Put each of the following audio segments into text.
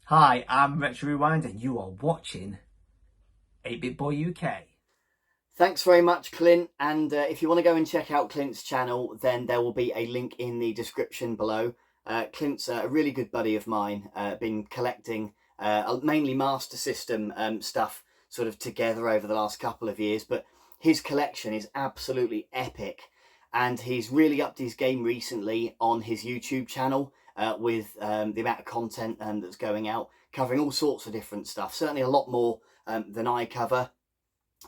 Hi, I'm Retro Rewind and you are watching 8-Bit Boy UK. Thanks very much, Clint. And if you want to go and check out Clint's channel, then there will be a link in the description below. Clint's a really good buddy of mine, been collecting mainly Master System stuff sort of together over the last couple of years, but his collection is absolutely epic. And he's really upped his game recently on his YouTube channel with the amount of content that's going out, covering all sorts of different stuff, certainly a lot more than I cover.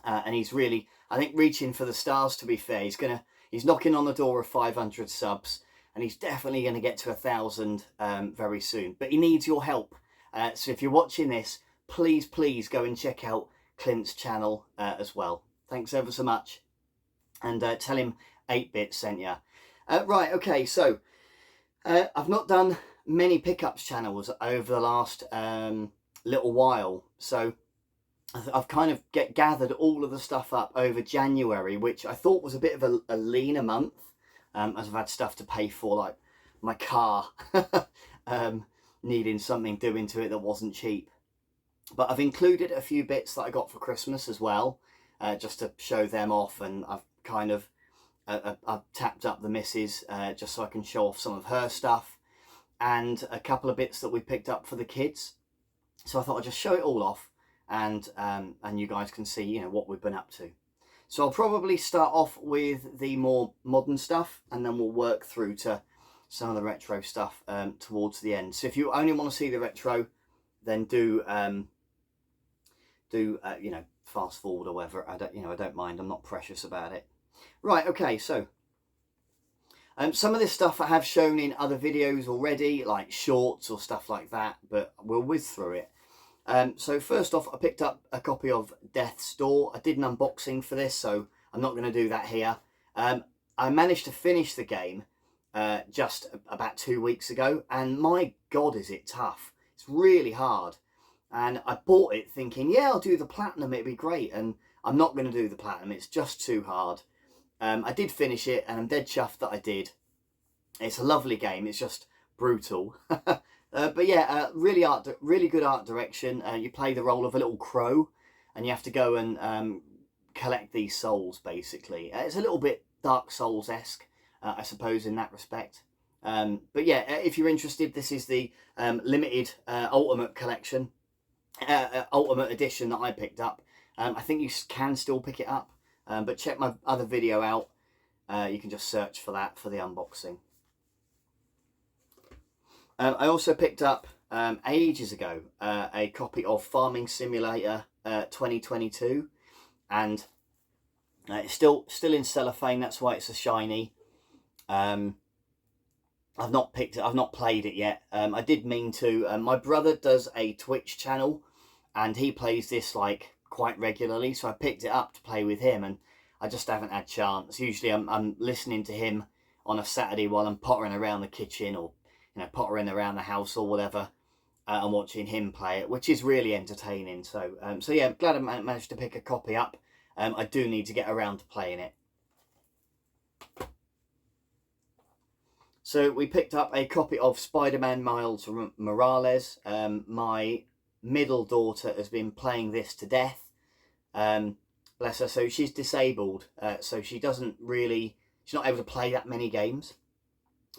And he's really, I think, reaching for the stars. To be fair, he's knocking on the door of 500 subs, and he's definitely going to get to 1,000 very soon. But he needs your help. So if you're watching this, please go and check out Clint's channel as well. Thanks ever so much, and tell him 8-Bit sent you. Right, okay, so I've not done many pickups channels over the last little while, so I've kind of gathered all of the stuff up over January, which I thought was a bit of a leaner month, as I've had stuff to pay for, like my car needing something doing to it that wasn't cheap. But I've included a few bits that I got for Christmas as well, just to show them off, and I've kind of I've tapped up the missus just so I can show off some of her stuff, and a couple of bits that we picked up for the kids. So I thought I'd just show it all off, and you guys can see, you know, what we've been up to. So I'll probably start off with the more modern stuff, and then we'll work through to some of the retro stuff towards the end. So if you only want to see the retro, then do you know, fast forward or whatever. I don't mind. I'm not precious about it. Right, okay, so some of this stuff I have shown in other videos already, like shorts or stuff like that, but we'll whiz through it. So first off, I picked up a copy of Death's Door. I did an unboxing for this, so I'm not going to do that here. I managed to finish the game just about 2 weeks ago, and my God, is it tough. It's really hard. And I bought it thinking, yeah, I'll do the platinum, it'd be great. And I'm not going to do the platinum, it's just too hard. I did finish it, and I'm dead chuffed that I did. It's a lovely game, it's just brutal. But yeah, really good art direction. You play the role of a little crow, and you have to go and collect these souls, basically. It's a little bit Dark Souls-esque, I suppose, in that respect. But yeah, if you're interested, this is the limited Ultimate Collection, Ultimate Edition that I picked up. I think you can still pick it up, but check my other video out. You can just search for that for the unboxing. I also picked up ages ago a copy of Farming Simulator 2022, and it's still in cellophane. That's why it's a shiny. I've not played it yet. I did mean to. My brother does a Twitch channel, and he plays this like quite regularly, so I picked it up to play with him, and I just haven't had chance. Usually I'm listening to him on a Saturday while I'm pottering around the kitchen, or you know, pottering around the house or whatever, and watching him play it, which is really entertaining. So so yeah, I'm glad I managed to pick a copy up. I do need to get around to playing it. So we picked up a copy of Spider-Man Miles Morales. My middle daughter has been playing this to death. Bless her. So she's disabled, so she's not able to play that many games.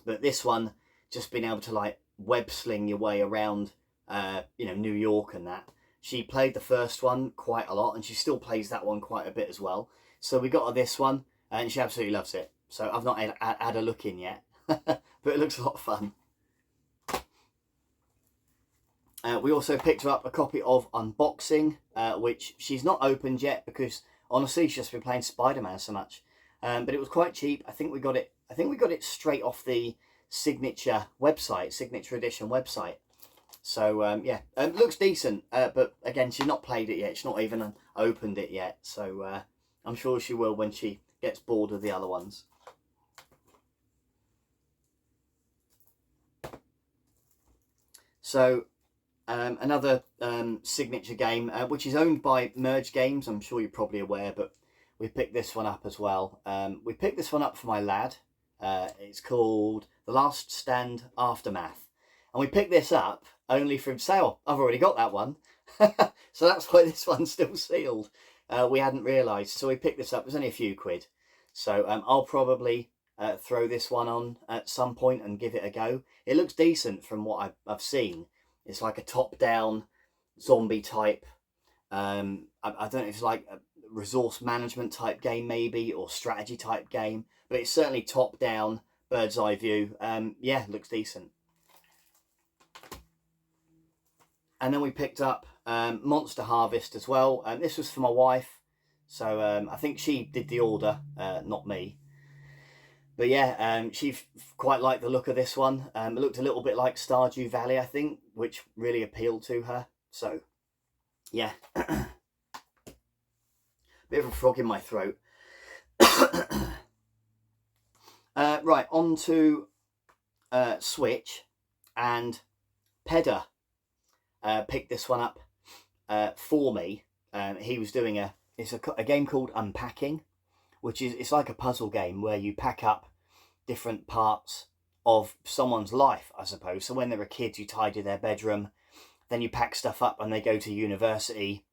But this one, just being able to like web sling your way around, you know, New York and that. She played the first one quite a lot, and she still plays that one quite a bit as well. So we got her this one, and she absolutely loves it. So I've not had a look in yet, but it looks a lot of fun. We also picked her up a copy of Unboxing, which she's not opened yet because honestly she's just been playing Spider-Man so much. But it was quite cheap. I think we got it straight off the Signature Edition website. So yeah, it looks decent, but again, she's not played it yet. She's not even opened it yet. So I'm sure she will when she gets bored of the other ones. So another Signature game, which is owned by Merge Games. I'm sure you're probably aware, but we picked this one up as well. We picked this one up for my lad. It's called The Last Stand Aftermath. And we picked this up only from sale. I've already got that one. So that's why this one's still sealed. We hadn't realised, so we picked this up. It was only a few quid. So I'll probably throw this one on at some point and give it a go. It looks decent from what I've seen. It's like a top-down zombie type. I don't know if it's like a resource management type game maybe, or strategy type game, but it's certainly top-down, bird's eye view. Yeah, looks decent. And then we picked up Monster Harvest as well. This was for my wife, so I think she did the order, not me. But yeah, she quite liked the look of this one. It looked a little bit like Stardew Valley, I think, which really appealed to her. So yeah, bit of a frog in my throat. Right, on to Switch, and Pedder picked this one up for me. He was doing it's a game called Unpacking, which is, it's like a puzzle game where you pack up different parts of someone's life, I suppose. So when they're a kid, you tidy their bedroom, then you pack stuff up and they go to university,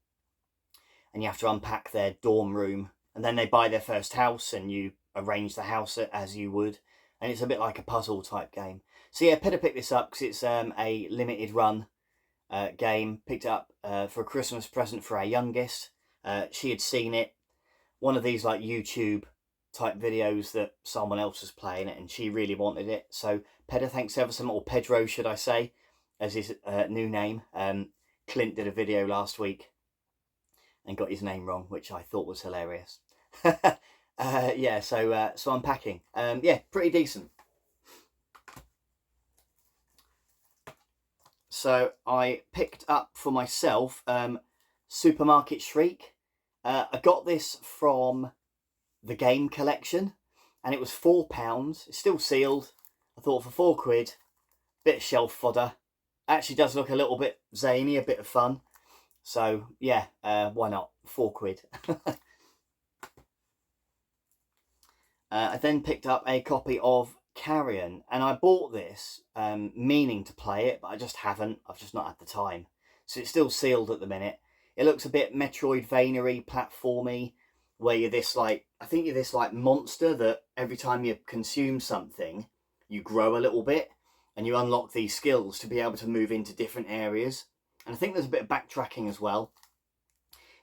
and you have to unpack their dorm room, and then they buy their first house and you arrange the house as you would, and it's a bit like a puzzle type game. So yeah, Pedder picked this up because it's a limited run game. Picked it up for a Christmas present for our youngest. She had seen it, one of these like YouTube type videos that someone else was playing it, and she really wanted it. So Pedder, thanks ever so much, or Pedro should I say, as his new name. Clint did a video last week and got his name wrong, which I thought was hilarious. Yeah, so Unpacking, yeah, pretty decent. So I picked up for myself Supermarket Shriek. I got this from the game collection, and it was £4. It's still sealed. I thought for £4, bit of shelf fodder. Actually does look a little bit zany, a bit of fun. So yeah, why not? £4. I then picked up a copy of Carrion, and I bought this meaning to play it, but I just haven't. I've just not had the time. So it's still sealed at the minute. It looks a bit Metroidvania-y, platformy, where you're this like, I think you're this like monster that every time you consume something, you grow a little bit, and you unlock these skills to be able to move into different areas. And I think there's a bit of backtracking as well.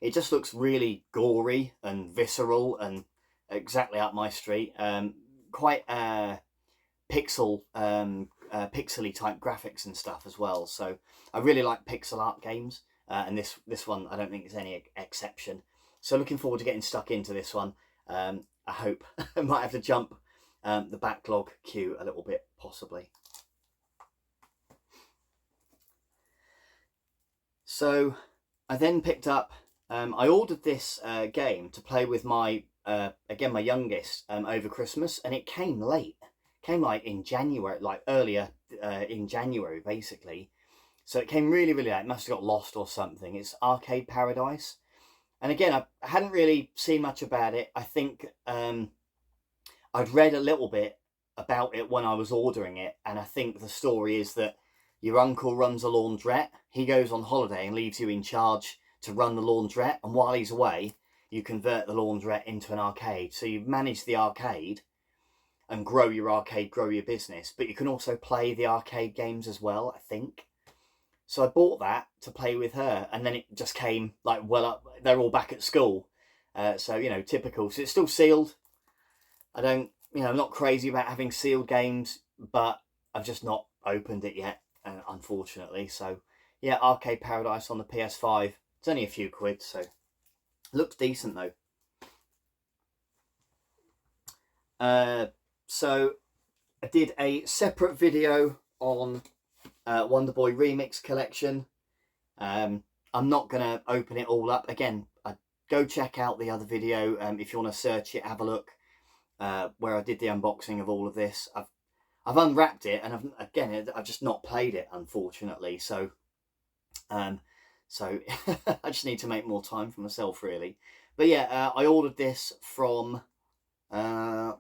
It just looks really gory and visceral and exactly up my street. Quite pixely type graphics and stuff as well. So I really like pixel art games, and this one I don't think is any exception. So looking forward to getting stuck into this one. I hope I might have to jump the backlog queue a little bit, possibly. So I then picked up, I ordered this game to play with my, again, my youngest over Christmas, and it came late. Came like in January, like earlier in January, basically. So it came really, really late. It must have got lost or something. It's Arcade Paradise. And again, I hadn't really seen much about it. I think I'd read a little bit about it when I was ordering it, and I think the story is that your uncle runs a laundrette. He goes on holiday and leaves you in charge to run the laundrette, and while he's away, you convert the laundrette into an arcade. So you manage the arcade and grow your arcade, grow your business, but you can also play the arcade games as well, I think. So I bought that to play with her, and then it just came like well up. They're all back at school, so you know, typical. So it's still sealed. I don't, you know, I'm not crazy about having sealed games, but I've just not opened it yet, unfortunately. So yeah, Arcade Paradise on the PS5. It's only a few quid, so looks decent though. So I did a separate video on Wonder Boy Remix Collection. I'm not going to open it all up. Again, go check out the other video if you want to search it, have a look, where I did the unboxing of all of this. I've unwrapped it, and I've just not played it, unfortunately. So I just need to make more time for myself, really. But yeah, I ordered this from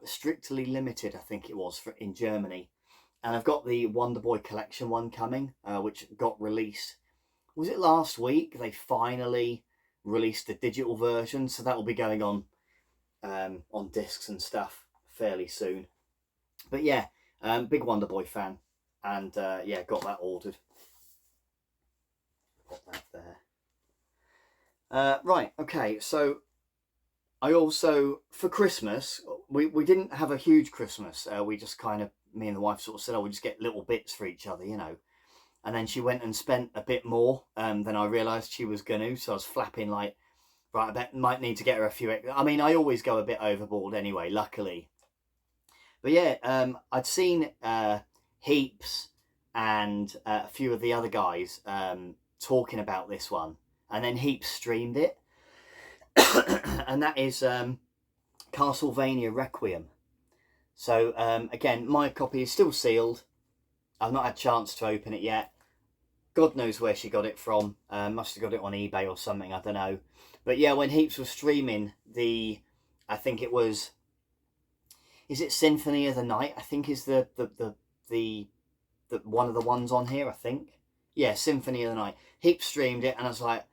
Strictly Limited, I think it was, in Germany. And I've got the Wonder Boy collection one coming, which got released. Was it last week? They finally released the digital version, so that will be going on discs and stuff fairly soon. But yeah, big Wonder Boy fan, and yeah, got that ordered. Put that there. Right, okay, so I also, for Christmas, we didn't have a huge Christmas. We just kind of, me and the wife sort of said, oh, we just get little bits for each other, you know. And then she went and spent a bit more than I realised she was going to. So I was flapping like, right, I bet might need to get her a few. I mean, I always go a bit overboard anyway, luckily. But yeah, I'd seen Heaps and a few of the other guys talking about this one. And then Heaps streamed it. And that is Castlevania Requiem. So again, my copy is still sealed. I've not had a chance to open it yet. God knows where she got it from. Must have got it on eBay or something, I don't know. But yeah, when Heaps was streaming I think it was, is it Symphony of the Night? I think is the one of the ones on here, I think. Yeah, Symphony of the Night. Heaps streamed it, and I was like,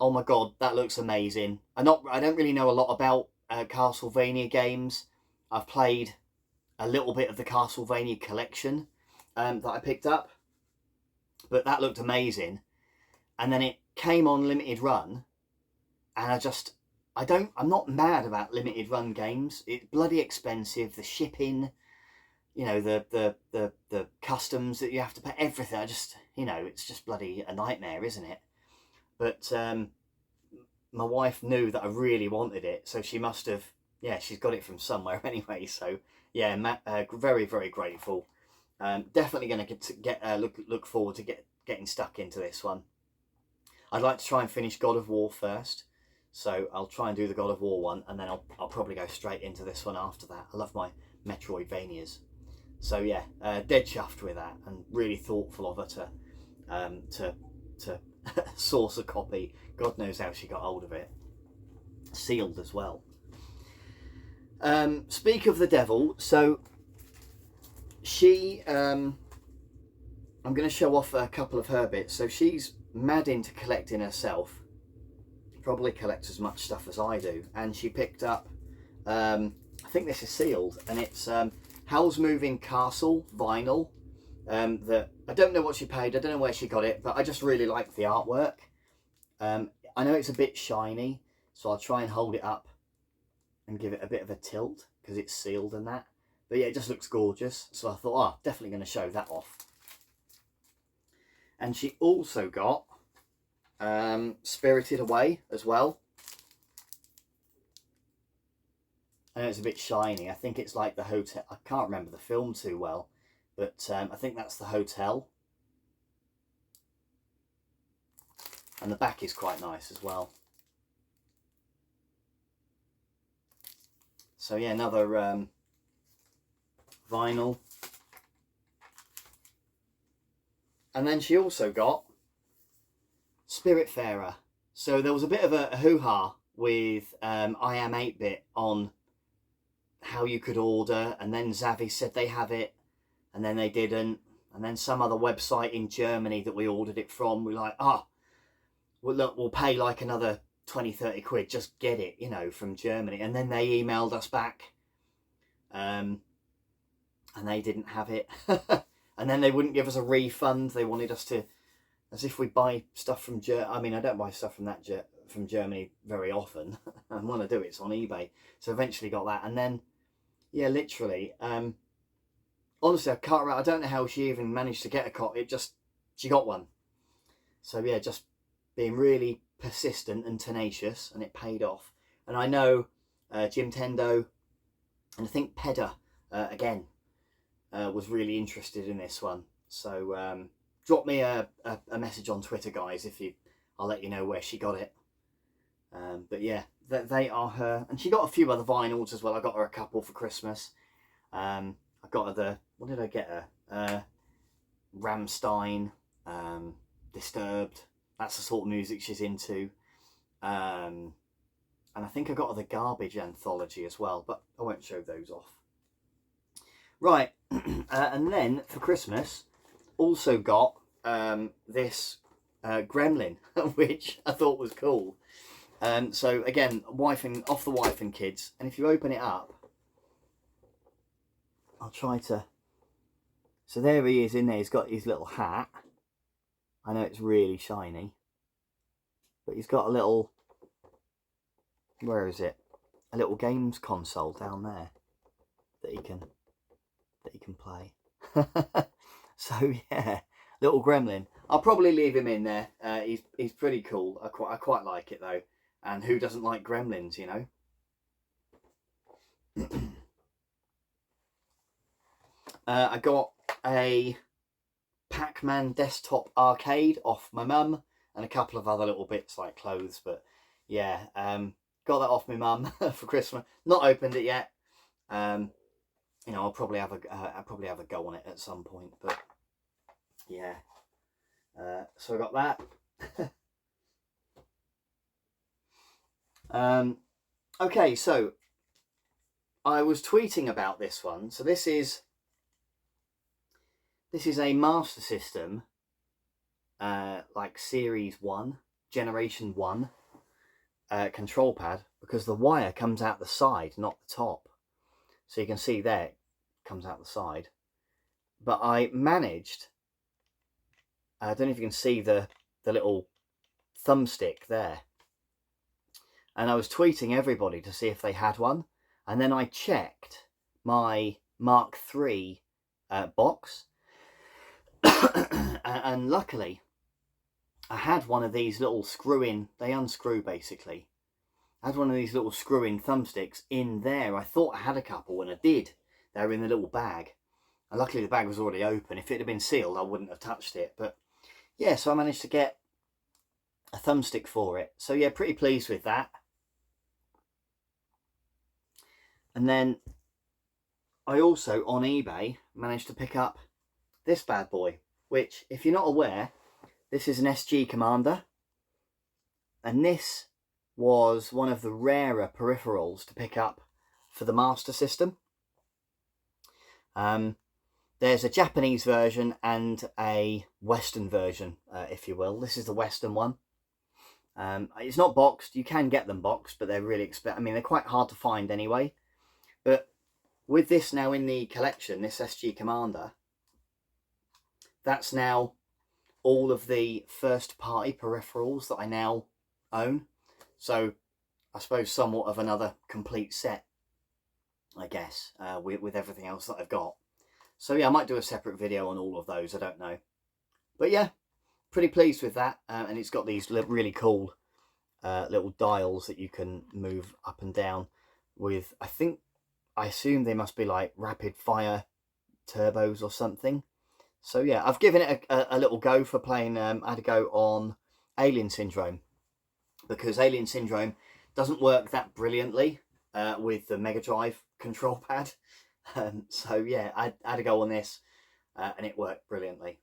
oh my God, that looks amazing. I don't really know a lot about Castlevania games. I've played a little bit of the Castlevania collection that I picked up, but that looked amazing. And then it came on limited run, and I'm not mad about limited run games. It's bloody expensive. The shipping, you know, the customs that you have to pay, everything. You know, it's just bloody a nightmare, isn't it? But my wife knew that I really wanted it, so she must have, yeah, she's got it from somewhere anyway. So yeah, very, very grateful. Definitely going to look forward to getting stuck into this one. I'd like to try and finish God of War first, so I'll try and do the God of War one, and then I'll probably go straight into this one after that. I love my Metroidvanias, so yeah, dead chuffed with that, and really thoughtful of her to source a copy. God knows how she got hold of it. Sealed as well. Speak of the devil, so she I'm going to show off a couple of her bits. So she's mad into collecting herself, probably collects as much stuff as I do, and she picked up I think this is sealed, and it's Howl's Moving Castle vinyl. That I don't know what she paid, I don't know where she got it, but I just really like the artwork. I know it's a bit shiny, so I'll try and hold it up and give it a bit of a tilt because it's sealed and that. But yeah, it just looks gorgeous, so I thought, oh, definitely going to show that off. And she also got Spirited Away as well. I know it's a bit shiny. I think it's like the hotel. I can't remember the film too well, but I think that's the hotel. And the back is quite nice as well. So yeah, another vinyl. And then she also got Spiritfarer. So there was a bit of a hoo-ha with I Am 8-Bit on how you could order, and then Zavi said they have it, and then they didn't, and then some other website in Germany that we ordered it from, we're like, well look, we'll pay like another 20-30 quid, just get it, you know, from Germany. And then they emailed us back and they didn't have it. And then they wouldn't give us a refund. They wanted us to, as if we buy stuff from Germany. I mean, I don't buy stuff from Germany very often. And when I do, it's on eBay. So eventually got that. And then, yeah, literally, honestly, I can't remember. I don't know how she even managed to get a copy. She got one. So yeah, just being really persistent and tenacious, and it paid off. And I know Jim Tendo, and I think Pedda again was really interested in this one. So drop me a message on Twitter, guys, I'll let you know where she got it. But yeah, they are her, and she got a few other vinyls as well. I got her a couple for Christmas. I got her what did I get her? Rammstein, Disturbed. That's the sort of music she's into. And I think I got her the Garbage anthology as well, but I won't show those off. Right, And then for Christmas, also got this gremlin, which I thought was cool. So again, off the wife and kids. And if you open it up, I'll try to. So there he is in there. He's got his little hat. I know it's really shiny, but he's got a little. Where is it? A little games console down there that he can play. So yeah, little gremlin. I'll probably leave him in there. He's pretty cool. I quite like it though. And who doesn't like gremlins, you know? I got a Pac-Man desktop arcade off my mum, and a couple of other little bits like clothes. But yeah, got that off my mum for Christmas. Not opened it yet. You know, I'll probably have a go on it at some point. But yeah, so I got that. Okay, so I was tweeting about this one. So this is a Master System, like Series 1, Generation 1 control pad, because the wire comes out the side, not the top. So you can see there, it comes out the side. But I managed, I don't know if you can see the little thumbstick there. And I was tweeting everybody to see if they had one. And then I checked my Mark III box. And luckily, I had one of these little screw-in, they unscrew basically. I had one of these little screw-in thumbsticks in there. I thought I had a couple, and I did. They were in the little bag. And luckily the bag was already open. If it had been sealed, I wouldn't have touched it. But yeah, so I managed to get a thumbstick for it. So yeah, pretty pleased with that. And then I also, on eBay, managed to pick up this bad boy, which, if you're not aware, this is an SG Commander. And this was one of the rarer peripherals to pick up for the Master System. There's a Japanese version and a Western version, if you will. This is the Western one. It's not boxed. You can get them boxed, but they're really expensive. I mean, they're quite hard to find anyway. But with this now in the collection, this SG Commander, that's now all of the first party peripherals that I now own. So I suppose somewhat of another complete set, I guess, with everything else that I've got. So yeah, I might do a separate video on all of those, I don't know. But yeah, pretty pleased with that. And it's got these really cool little dials that you can move up and down with. I assume they must be like rapid fire turbos or something. So yeah, I've given it a little go for playing. I had a go on Alien Syndrome, because Alien Syndrome doesn't work that brilliantly with the Mega Drive control pad. So yeah, I had a go on this and it worked brilliantly.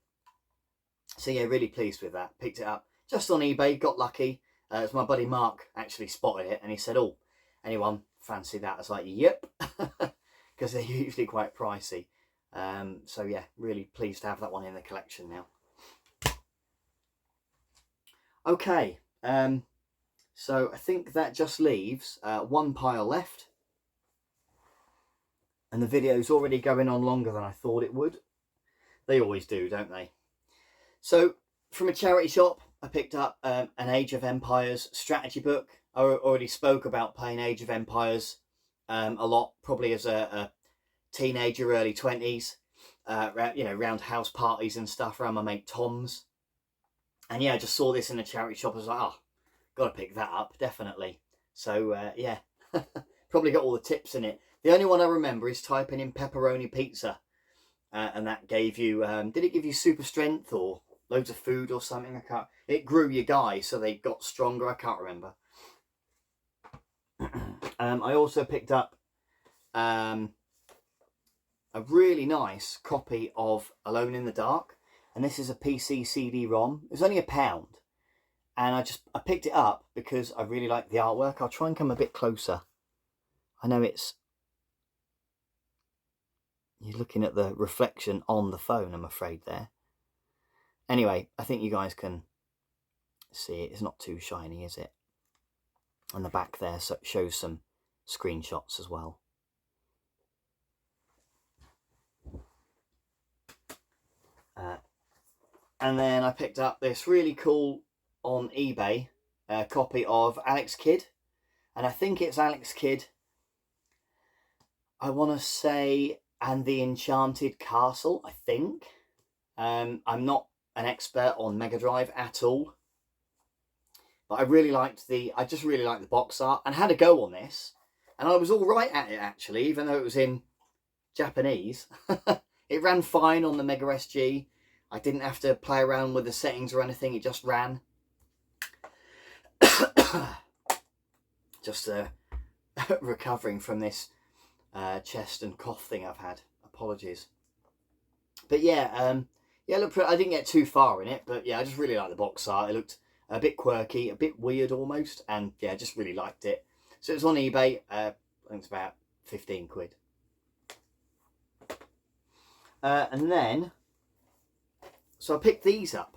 So yeah, really pleased with that. Picked it up just on eBay, got lucky. As my buddy Mark actually spotted it and he said, "Oh, anyone fancy that?" I was like, "Yep," because they're usually quite pricey. So yeah, really pleased to have that one in the collection now. Okay, so I think that just leaves one pile left. And the video's already going on longer than I thought it would. They always do, don't they? So, from a charity shop, I picked up an Age of Empires strategy book. I already spoke about playing Age of Empires a lot, probably as a teenager, early 20s, you know, around house parties and stuff, around my mate Tom's. And yeah, I just saw this in a charity shop. I was like, oh, got to pick that up, definitely. So yeah, probably got all the tips in it. The only one I remember is typing in pepperoni pizza. And that gave you, did it give you super strength or loads of food or something? I can't. It grew your guy, so they got stronger. I can't remember. I also picked up a really nice copy of Alone in the Dark, and this is a PC CD-ROM. It was only £1, and I picked it up because I really like the artwork. I'll try and come a bit closer. I know it's You're looking at the reflection on the phone, I'm afraid, there. Anyway, I think you guys can see it. It's not too shiny, is it? And the back there shows some screenshots as well. And then I picked up this really cool, on eBay, copy of Alex Kidd. And I think it's Alex Kidd, I want to say, and the Enchanted Castle, I think. I'm not an expert on Mega Drive at all, but I just really liked the box art and had a go on this, and I was all right at it actually, even though it was in Japanese. It ran fine on the Mega SG. I didn't have to play around with the settings or anything, it just ran. Just recovering from this chest and cough thing I've had. Apologies. But yeah, look, I didn't get too far in it, but yeah, I just really liked the box art. It looked a bit quirky, a bit weird almost, and yeah, I just really liked it. So it was on eBay. I think it's about 15 quid. And then, so I picked these up,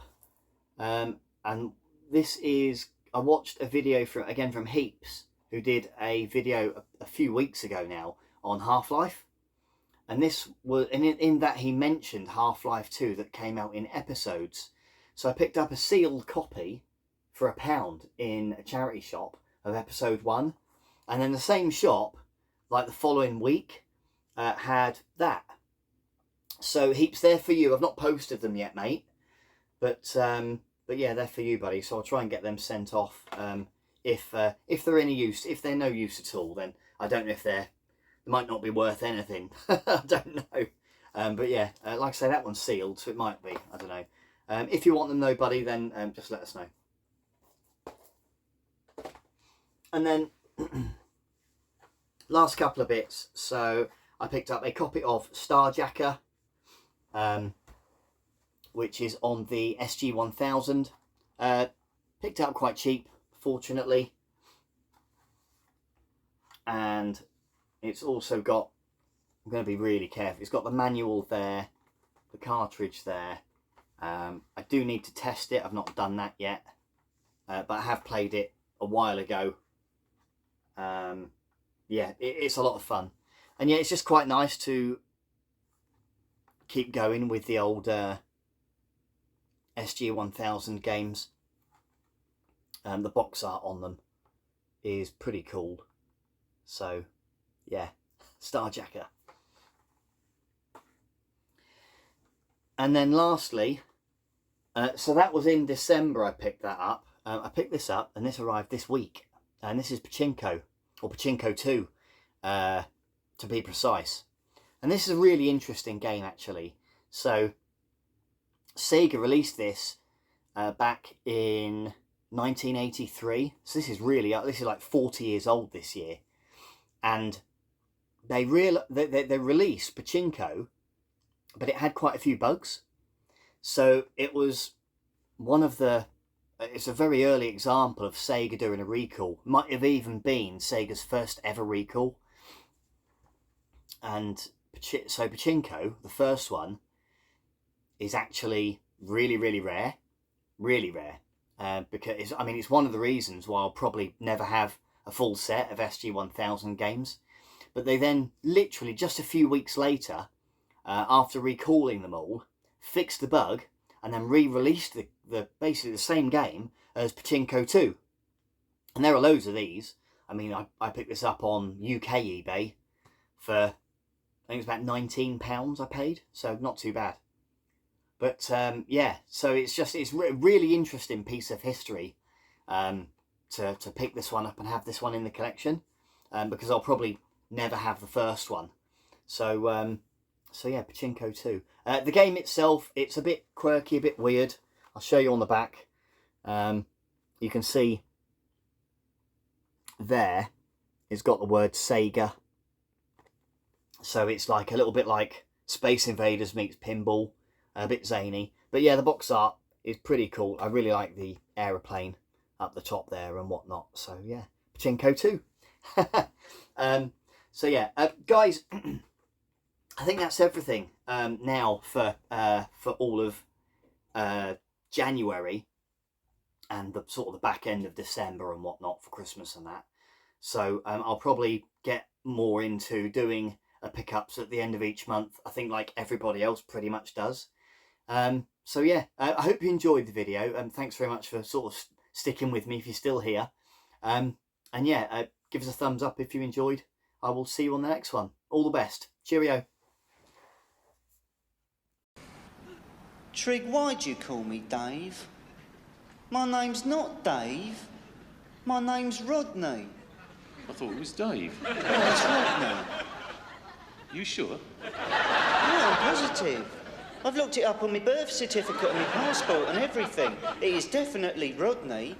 and this is, I watched a video from Heaps, who did a video a few weeks ago now on Half-Life. And this was, in that he mentioned Half-Life 2 that came out in episodes. So I picked up a sealed copy for £1 in a charity shop of episode 1. And then the same shop, like the following week, had that. So Heaps, they're for you. I've not posted them yet, mate. But yeah, they're for you, buddy. So I'll try and get them sent off. If they're any use. If they're no use at all, then I don't know if they might not be worth anything. I don't know. But yeah, like I say, that one's sealed, so it might be. I don't know. If you want them though, buddy, then just let us know. And then last couple of bits. So I picked up a copy of Starjacker, which is on the SG-1000. Picked it up quite cheap, fortunately. And it's also got, I'm going to be really careful, it's got the manual there, the cartridge there. I do need to test it, I've not done that yet, but I have played it a while ago. Yeah, it's a lot of fun. And yeah, it's just quite nice to keep going with the old SG-1000 games. The box art on them is pretty cool. So yeah, Starjacker. And then lastly, so that was in December I picked that up. I picked this up and this arrived this week. And this is Pachinko, or Pachinko 2, to be precise. And this is a really interesting game actually. So Sega released this back in 1983. So this is really, this is like 40 years old this year. And they released Pachinko, but it had quite a few bugs. So it was one of the, it's a very early example of Sega doing a recall. Might have even been Sega's first ever recall. And so Pachinko, the first one, is actually really, really rare. Really rare. Because, I mean, it's one of the reasons why I'll probably never have a full set of SG-1000 games. But they then, literally just a few weeks later, after recalling them all, fixed the bug and then re-released basically the same game as Pachinko 2. And there are loads of these. I mean, I picked this up on UK eBay for, I think it was about £19 I paid, so not too bad. But yeah, so it's a really interesting piece of history to pick this one up and have this one in the collection, because I'll probably never have the first one. So so yeah, Pachinko 2. The game itself, it's a bit quirky, a bit weird. I'll show you on the back. You can see there, it's got the word Sega. So it's like a little bit like Space Invaders meets Pinball, a bit zany. But yeah, the box art is pretty cool. I really like the aeroplane up the top there and whatnot. So yeah, Pachinko 2. So yeah, guys, I think that's everything now for all of January and the sort of the back end of December and whatnot for Christmas and that. So I'll probably get more into doing pickups at the end of each month. I think like everybody else pretty much does. So yeah, I hope you enjoyed the video, and thanks very much for sort of sticking with me if you're still here. And yeah, give us a thumbs up if you enjoyed. I will see you on the next one. All the best. Cheerio. Trig, why'd you call me Dave? My name's not Dave. My name's Rodney. I thought it was Dave. No, it's Rodney. You sure? Yeah, I'm positive. I've looked it up on my birth certificate and my passport and everything. It is definitely Rodney.